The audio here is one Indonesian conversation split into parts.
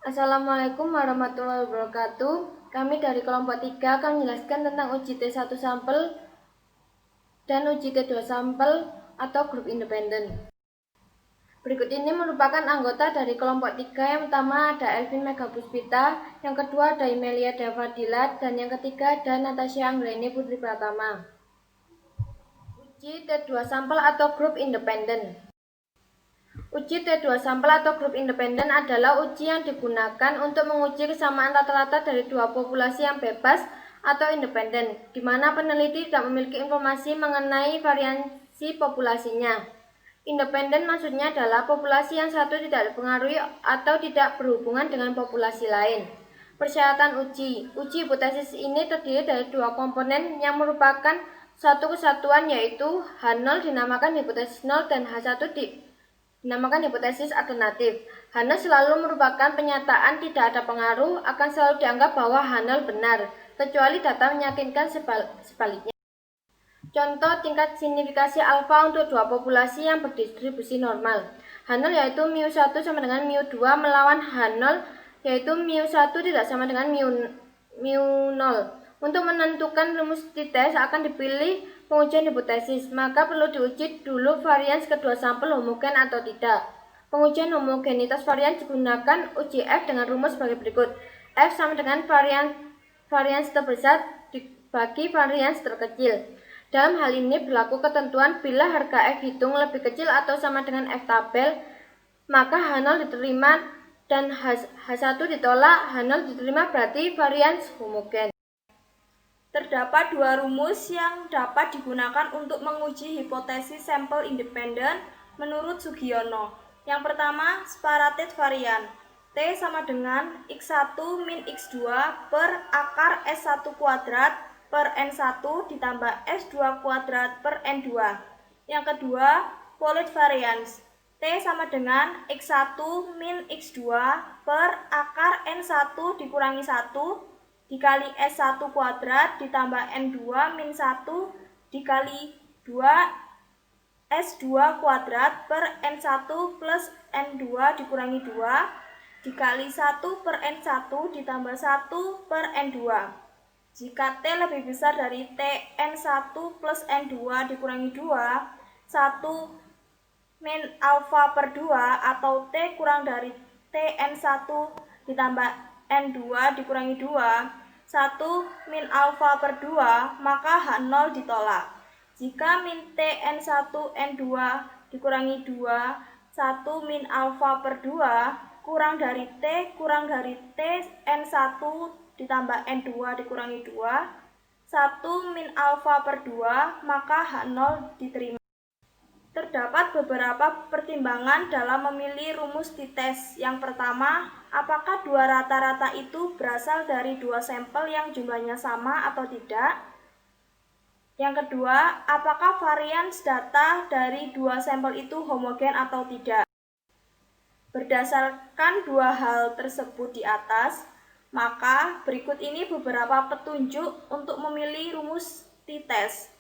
Assalamualaikum warahmatullahi wabarakatuh. Kami dari kelompok 3 akan menjelaskan tentang uji T1 sampel dan uji T2 sampel atau grup independen. Berikut ini merupakan anggota dari kelompok 3. Yang pertama ada Elvin Megapuspita, yang kedua ada Imelia Davadilat, dan yang ketiga ada Natasha Anggreni Putri Pratama. Uji T2 sampel atau grup independen. Uji T2 sampel atau grup independen adalah uji yang digunakan untuk menguji kesamaan rata-rata dari dua populasi yang bebas atau independen, di mana peneliti tidak memiliki informasi mengenai variasi populasinya. Independen maksudnya adalah populasi yang satu tidak dipengaruhi atau tidak berhubungan dengan populasi lain. Persyaratan uji. Uji hipotesis ini terdiri dari dua komponen yang merupakan satu kesatuan, yaitu H0 dinamakan hipotesis 0 dan H1 dinamakan hipotesis alternatif. H0 selalu merupakan penyataan tidak ada pengaruh, akan selalu dianggap bahwa H0 benar, kecuali data meyakinkan sebaliknya. Contoh tingkat signifikasi alfa untuk dua populasi yang berdistribusi normal. H0 yaitu mu1 sama dengan mu2 melawan H0 yaitu mu1 tidak sama dengan mu0. Untuk menentukan rumus t-test akan dipilih pengujian hipotesis, maka perlu diuji dulu varians kedua sampel homogen atau tidak. Pengujian homogenitas varian digunakan uji F dengan rumus sebagai berikut. F sama dengan varians terbesar dibagi varians terkecil. Dalam hal ini berlaku ketentuan bila harga F hitung lebih kecil atau sama dengan F tabel, maka H0 diterima dan H1 ditolak. H0 diterima berarti varians homogen. Terdapat dua rumus yang dapat digunakan untuk menguji hipotesis sampel independen menurut Sugiono. Yang pertama, separated varian. T sama dengan X1 min X2 per akar S1 kuadrat per N1 ditambah S2 kuadrat per N2. Yang kedua, polled variance. T sama dengan X1 min X2 per akar N1 dikurangi 1 dikali S1 kuadrat ditambah N2 min 1 dikali 2 S2 kuadrat per N1 plus N2 dikurangi 2 dikali 1 per N1 ditambah 1 per N2. Jika T lebih besar dari T N1 plus N2 dikurangi 2, 1 min alfa per 2 atau T kurang dari T N1 ditambah N2 dikurangi 2, 1 min alfa per 2, maka H0 ditolak. Jika min T N1 N2 dikurangi 2, 1 min alfa per 2, kurang dari T N1 ditambah N2 dikurangi 2, 1 min alfa per 2, maka H0 diterima. Terdapat beberapa pertimbangan dalam memilih rumus t-test. Yang pertama, apakah dua rata-rata itu berasal dari dua sampel yang jumlahnya sama atau tidak? Yang kedua, apakah varians data dari dua sampel itu homogen atau tidak? Berdasarkan dua hal tersebut di atas, maka berikut ini beberapa petunjuk untuk memilih rumus t-test.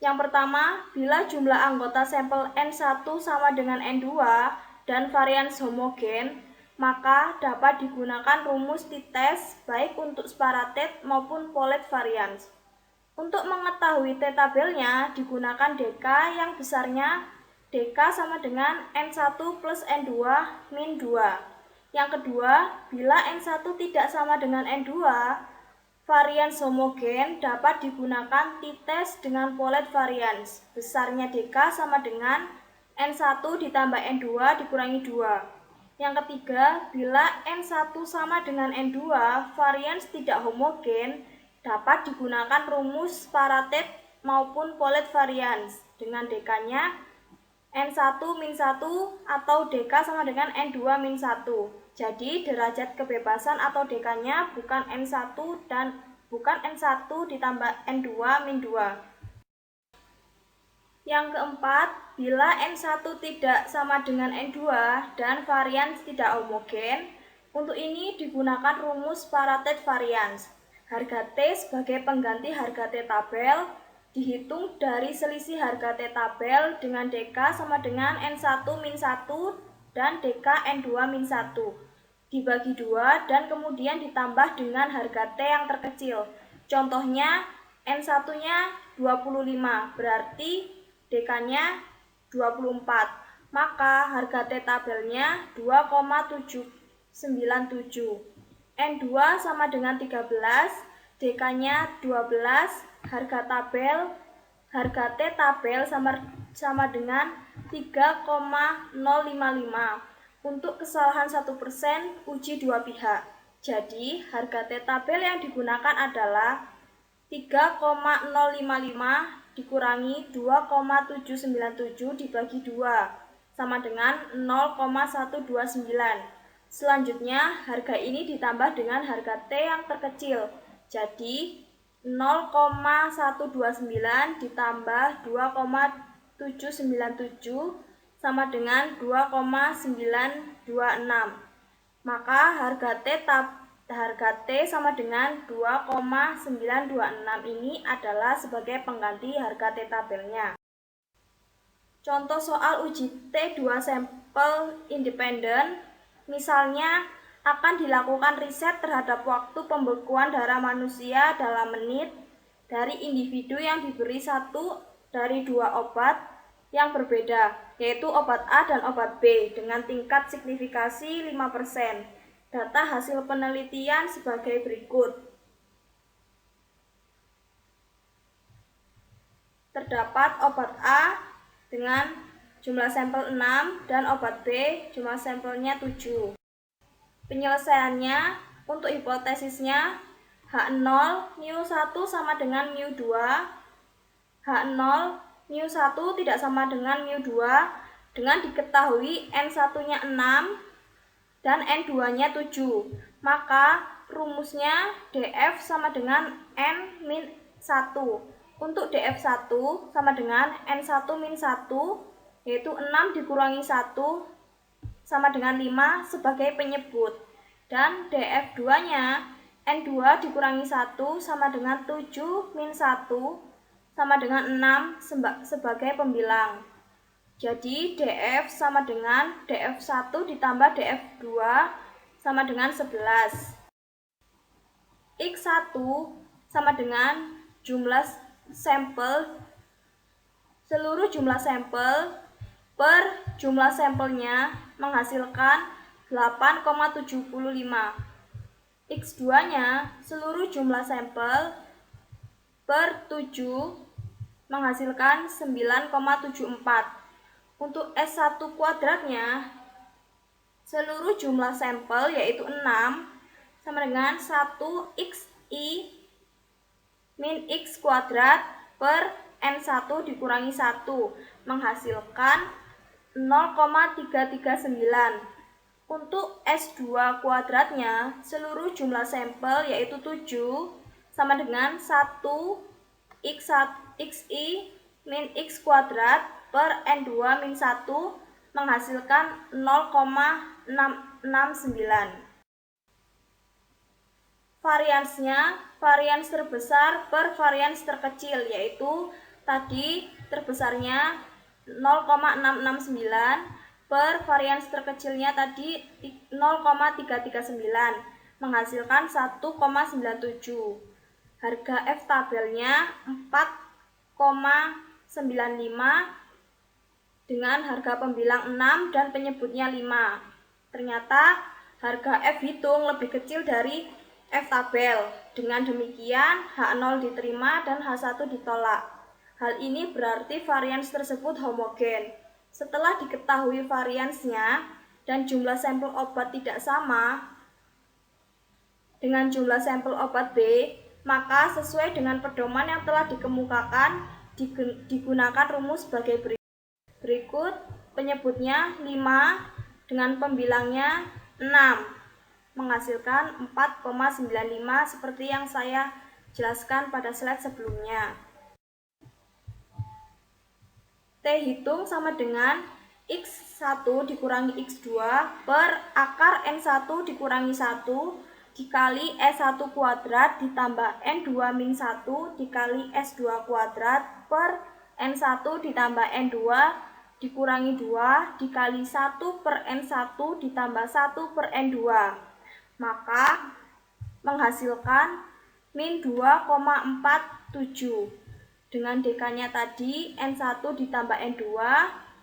Yang pertama, bila jumlah anggota sampel N1 sama dengan N2 dan varians homogen, maka dapat digunakan rumus t-test baik untuk separated maupun polled varians. Untuk mengetahui t-tabelnya, digunakan DK yang besarnya DK sama dengan N1 plus N2 min 2. Yang kedua, bila N1 tidak sama dengan N2, varians homogen dapat digunakan t-test dengan polled varians. Besarnya DK sama dengan N1 ditambah N2 dikurangi 2. Yang ketiga, bila N1 sama dengan N2, varians tidak homogen, dapat digunakan rumus separated maupun polled varians dengan DK-nya N1 min 1 atau DK sama dengan N2 min 1. Jadi derajat kebebasan atau DK-nya bukan N1 ditambah N2 min 2. Yang keempat, bila N1 tidak sama dengan N2 dan varians tidak homogen, untuk ini digunakan rumus separated varians. Harga T sebagai pengganti harga T tabel dihitung dari selisih harga T tabel dengan DK sama dengan N1 min 1 dan DK N2 min 1. dibagi 2 dan kemudian ditambah dengan harga T yang terkecil. Contohnya N1-nya 25, berarti DK-nya 24. Maka harga T tabelnya 2,797. N2 sama dengan 13, DK-nya 12, harga T tabel sama dengan 3,055. Untuk kesalahan 1%, uji dua pihak. Jadi, harga T tabel yang digunakan adalah 3,055 dikurangi 2,797 dibagi 2, sama dengan 0,129. Selanjutnya, harga ini ditambah dengan harga T yang terkecil. Jadi, 0,129 ditambah 2,797 sama dengan 2,926. Maka harga T sama dengan 2,926 ini adalah sebagai pengganti harga T tabelnya. Contoh soal uji T2 sampel independen, misalnya akan dilakukan riset terhadap waktu pembekuan darah manusia dalam menit dari individu yang diberi satu dari dua obat yang berbeda, yaitu obat A dan obat B dengan tingkat signifikasi 5%. Data hasil penelitian sebagai berikut. Terdapat obat A dengan jumlah sampel 6 dan obat B jumlah sampelnya 7. Penyelesaiannya untuk hipotesisnya H0 μ1 sama dengan μ2, H0 μ1 tidak sama dengan μ2 dengan diketahui N1-nya 6 dan N2-nya 7. Maka rumusnya DF sama dengan N-1. Untuk DF1 sama dengan N1-1, yaitu 6 dikurangi 1 sama dengan 5 sebagai penyebut. Dan DF2-nya N2 dikurangi 1 sama dengan 7 min 1 sama dengan 6 sebagai pembilang. Jadi DF sama dengan DF1 ditambah DF2 sama dengan 11. X1 sama dengan jumlah sampel, seluruh jumlah sampel per jumlah sampelnya menghasilkan 8,75. X2-nya seluruh jumlah sampel per 7 menghasilkan 9,74. Untuk S1 kuadratnya, seluruh jumlah sampel yaitu 6 sama dengan 1xi min x kuadrat per N1 dikurangi 1 menghasilkan 0,339. Untuk S2 kuadratnya, seluruh jumlah sampel yaitu 7 sama dengan 1xi min x kuadrat per N2 min 1 menghasilkan 0,669. Varians terbesar per varians terkecil, yaitu tadi terbesarnya 0,669 per varians terkecilnya tadi 0,339 menghasilkan 1,97. Harga F tabelnya 4,95 dengan harga pembilang 6 dan penyebutnya 5. Ternyata harga F hitung lebih kecil dari F tabel. Dengan demikian H0 diterima dan H1 ditolak. Hal ini berarti varians tersebut homogen. Setelah diketahui variansnya dan jumlah sampel obat tidak sama dengan jumlah sampel obat B, maka sesuai dengan pedoman yang telah dikemukakan digunakan rumus sebagai berikut. Berikut penyebutnya 5 dengan pembilangnya 6 menghasilkan 4,95 seperti yang saya jelaskan pada slide sebelumnya. T hitung sama dengan X1 dikurangi X2 per akar N1 dikurangi 1 dikali S1 kuadrat ditambah N2 min 1 dikali S2 kuadrat per N1 ditambah N2 dikurangi 2 dikali 1/N1 ditambah 1/N2. Maka menghasilkan min 2,47. Dengan dekanya tadi N1 ditambah N2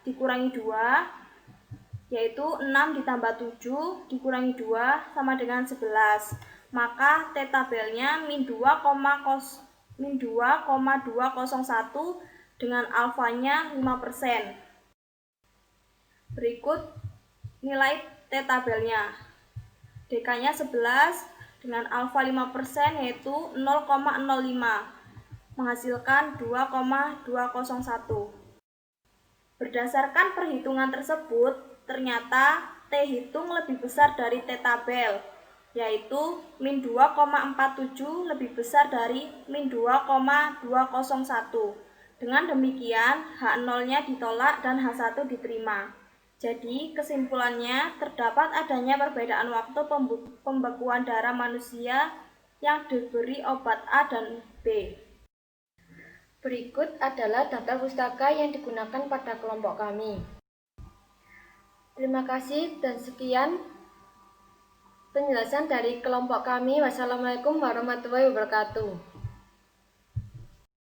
dikurangi 2, yaitu 6 ditambah 7 dikurangi 2 sama dengan 11. Maka T tabelnya min 2,201 dengan alfanya 5%. Berikut nilai T tabelnya. Dekanya 11 dengan alfa 5% yaitu 0,05, menghasilkan 2,201. Berdasarkan perhitungan tersebut, ternyata T hitung lebih besar dari T tabel, yaitu min 2,47 lebih besar dari min 2,201. Dengan demikian, H0-nya ditolak dan H1 diterima. Jadi, kesimpulannya terdapat adanya perbedaan waktu pembekuan darah manusia yang diberi obat A dan B. Berikut adalah daftar pustaka yang digunakan pada kelompok kami. Terima kasih dan sekian penjelasan dari kelompok kami. Wassalamualaikum warahmatullahi wabarakatuh.